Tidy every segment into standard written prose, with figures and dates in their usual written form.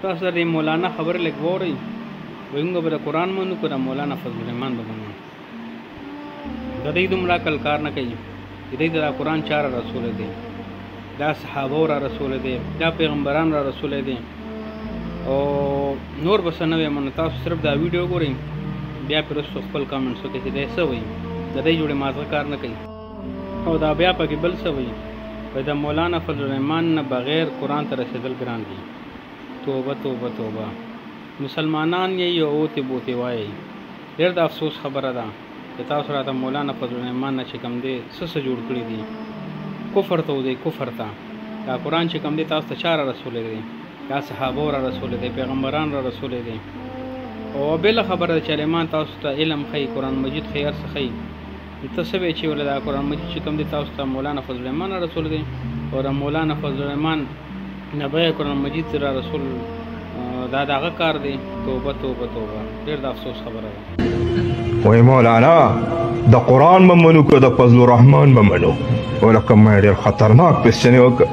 تاسو د مولانا خبر لګ ووري وینګو به قرآن مونږ کو د مولانا فضل الرحمن بمنو د دې دومره کل کار نه کوي دې د قرآن چار رسول دی دا صحابه را رسول دی دا پیغمبران را رسول دی او نور بسنوي من تاسو صرف دا ویډیو ګورئ بیا پر خپل کامنټس کې چې دا څه وایي د دې جوړې مازه کار نه کوي او دا بیا پکې بل څه وایي د مولانا فضل الرحمن نه بغیر قرآن ته رسیدل ګران دي توبه توبه توبه مسلمانان یې یو اوتې بوتې وایي ډېر د افسوس خبره ده چې تاسو راته مولانا فضل الرحمن نه چې کوم دی څه جوړ کړي دي کفر ته دی کفر ته دا قرآن چې کوم دی تاسو ته چا را رسولی دی دا صحابه را رسولی دی پیغمبران را رسولی دی او بله خبره ده چې عالمان تاسو ته علم ښیي قرآن مجید ښیي هر څه ښیي ته څه وایې چې ولې دا قرآن مجید چې کوم دی تاسو ته مولانا فضل الرحمن را رسول دی او د مولانا فضل الرحمن نه بغیر قرآن مجید را رسول دا دغه کار دی توبه توبه توبه ډېر د افسوس خبره ده وای مولانا د قرآن به منو که د فضل الرحمن به منو ولکه ما ډېر خطرناک کوېسچن یې وکړه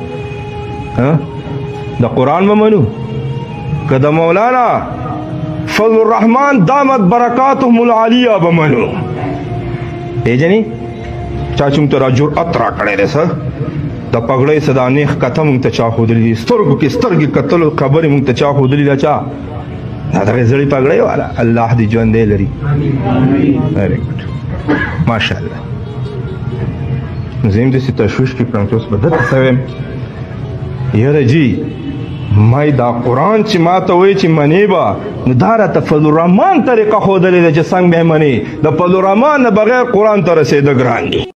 د قرآن به منو که د مولانا فضل الرحمن دامت برکاتهم العالیه به منو پیژنې چا چې موږ ته را جرأت را کړی دی څه د پګړۍ څه دا نیغ کته موږ ته چا ښودلي دي سترګو کې سترګې کتلو خبرې موږ ته چا ښودلي ده چا دا دغې زړې پګړۍ والا الله دې ژوندی لري ویری ګډ ماشاءالله زه هم داسې تشویش کې کړم چې اوس به دته څه ویم یاره جي ما دا قرآن چې ما ته وایي چې منې به نو دا راته فضل الرحمن طریقه ښودلې ده چې څنګه به یې منې د فضل الرحمن نه بغیر قرآن ته رسېده ګران دي